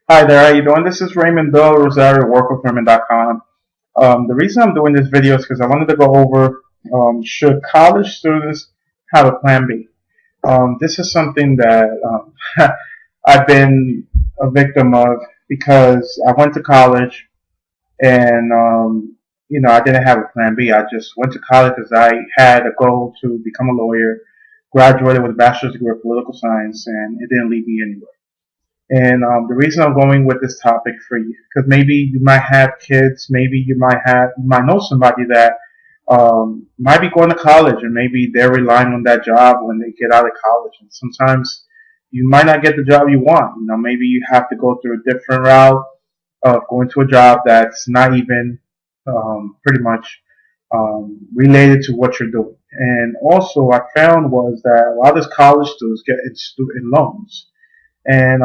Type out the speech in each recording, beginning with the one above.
Hi there, how you doing? This is Raymond Bill Rosario, workwithraymond.com. The reason I'm doing this video is because I wanted to go over should college students have a plan B? This is something that I've been a victim of because I went to college and I didn't have a plan B. I just went to college because I had a goal to become a lawyer, graduated with a bachelor's degree of political science, and it didn't lead me anywhere. And the reason I'm going with this topic for you, because maybe you might have kids, maybe you might know somebody that might be going to college, and maybe they're relying on that job when they get out of college. And sometimes you might not get the job you want. Maybe you have to go through a different route of going to a job that's not even pretty much related to what you're doing. And also, what I found was that a lot of college students get in student loans and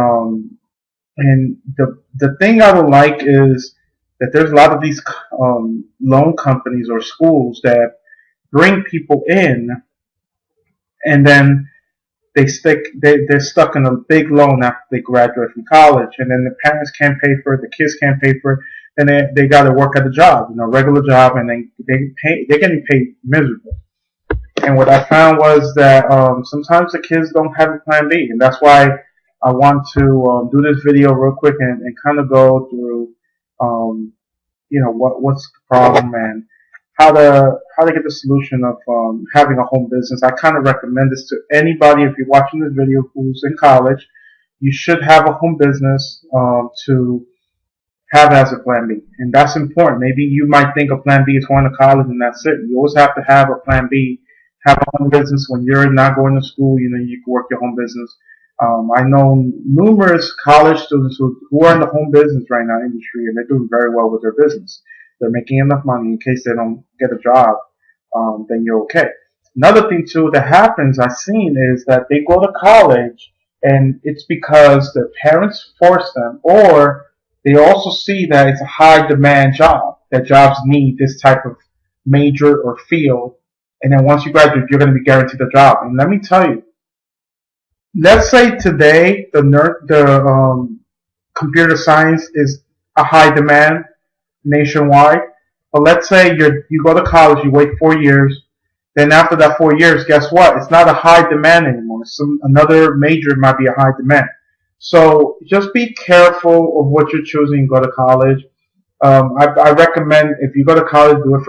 the thing I don't like is that there's a lot of these loan companies or schools that bring people in, and then they're stuck in a big loan after they graduate from college, and then the parents can't pay for it, the kids can't pay for it, and they got to work at a job, regular job, and they're getting paid miserable. And what I found was that sometimes the kids don't have a plan B, and that's why I want to do this video real quick and kind of go through, what's the problem and how to get the solution of having a home business. I kind of recommend this to anybody. If you're watching this video who's in college, you should have a home business to have as a plan B, and that's important. Maybe you might think a plan B is going to college and that's it. You always have to have a plan B. Have a home business when you're not going to school. You can work your home business. I know numerous college students who are in the home business right now industry, and they're doing very well with their business. They're making enough money in case they don't get a job, then you're okay. Another thing too that happens I've seen is that they go to college and it's because their parents force them, or they also see that it's a high demand job, that jobs need this type of major or field, and then once you graduate you're going to be guaranteed a job. And let me tell you, let's say today the computer science is a high demand nationwide, but let's say you go to college, you wait 4 years, then after that 4 years, guess what? It's not a high demand anymore. Another major might be a high demand. So just be careful of what you're choosing. Go to college. I recommend if you go to college, do it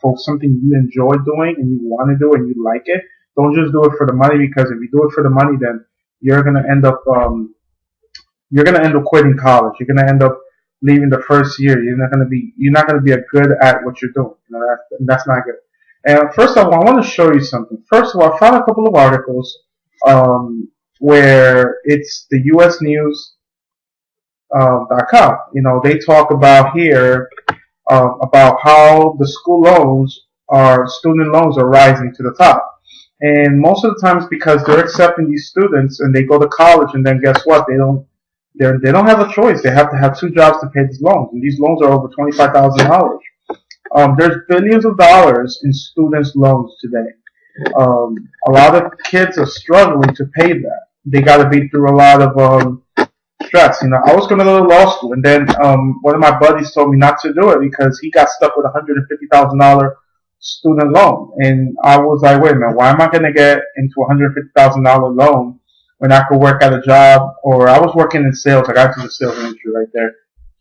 for something you enjoy doing and you want to do and you like it. Don't just do it for the money, because if you do it for the money, then you're gonna end up quitting college. You're gonna end up leaving the first year. You're not gonna be good at what you're doing. That's not good. And first of all, I want to show you something. First of all, I found a couple of articles where it's the U.S. News .com. They talk about here about how the student loans are rising to the top. And most of the times because they're accepting these students and they go to college, and then guess what? They don't have a choice. They have to have two jobs to pay these loans, and these loans are over $25,000. There's billions of dollars in students' loans today. A lot of kids are struggling to pay that. They got to be through a lot of stress. I was going to go to law school, and then one of my buddies told me not to do it because he got stuck with a $150,000 student loan. And I was like, wait a minute, why am I going to get into a $150,000 loan when I could work at a job? Or I was working in sales. I got into the sales industry right there.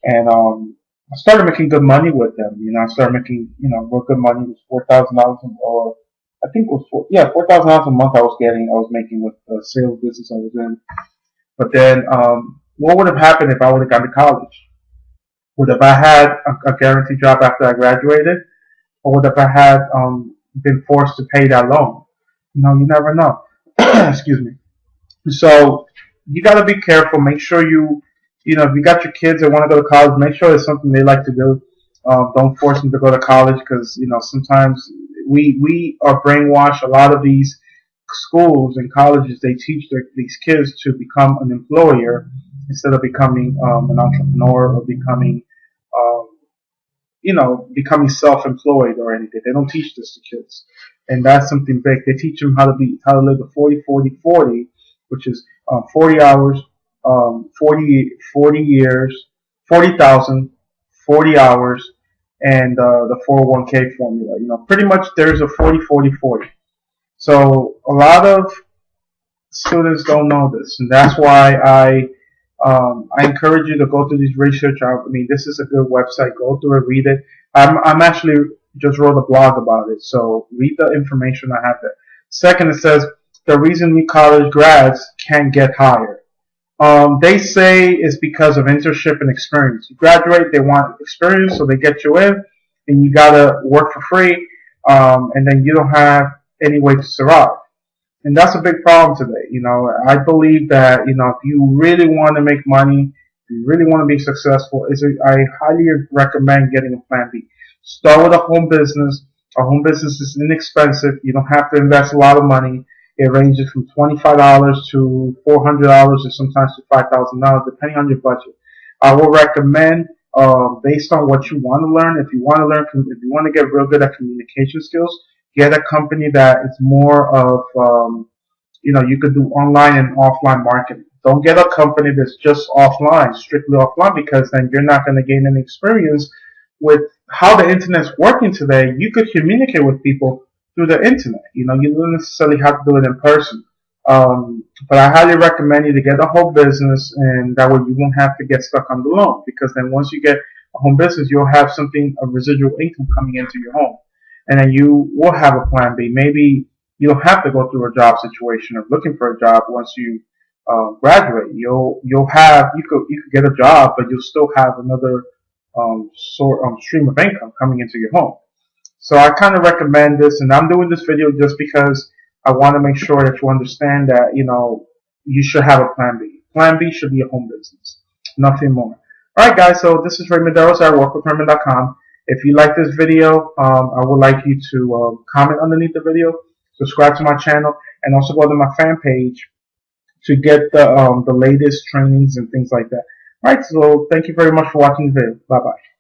And I started making good money with them. I started making, real good money. It was $4,000 or I think it was $4,000 a month I was making with the sales business I was in. But then, what would have happened if I would have gone to college? Would have I had a guaranteed job after I graduated? Or would have I had been forced to pay that loan? You never know. Excuse me. So you got to be careful. Make sure if you got your kids that want to go to college, make sure it's something they like to do. Don't force them to go to college, because sometimes we are brainwashed. A lot of these schools and colleges, they teach these kids to become an employer instead of becoming an entrepreneur or becoming self-employed or anything. They don't teach this to kids, and that's something big. They teach them how to live the 40-40-40, which is 40 hours 40 years, 40,000, 40 hours, and the 401k formula. Pretty much there's a 40-40-40. So a lot of students don't know this, and that's why I encourage you to go through these research. I mean, this is a good website. Go through it, read it. I'm actually just wrote a blog about it, so read the information I have there. Second, it says the reason new college grads can't get hired. They say it's because of internship and experience. You graduate, they want experience, so they get you in, and you gotta work for free, and then you don't have any way to survive. And that's a big problem today. I believe that, if you really want to make money, if you really want to be successful, I highly recommend getting a plan B. Start with a home business. A home business is inexpensive. You don't have to invest a lot of money. It ranges from $25 to $400 or sometimes to $5,000, depending on your budget. I will recommend, based on what you want to learn, if you want to get real good at communication skills, get a company that is more of, you could do online and offline marketing. Don't get a company that's just offline, strictly offline, because then you're not going to gain any experience with how the internet's working today. You could communicate with people through the internet. You don't necessarily have to do it in person. But I highly recommend you to get a home business, and that way you won't have to get stuck on the loan, because then once you get a home business, you'll have a residual income coming into your home. And then you will have a plan B. Maybe you don't have to go through a job situation of looking for a job once you graduate. You could get a job, but you'll still have another stream of income coming into your home. So I kind of recommend this, and I'm doing this video just because I want to make sure that you understand that you should have a plan B. Plan B should be a home business, nothing more. All right, guys. So this is Raymond Deros. I work with Raymond.com. If you like this video, I would like you to comment underneath the video, subscribe to my channel, and also go to my fan page to get the latest trainings and things like that. All right, so thank you very much for watching the video. Bye-bye.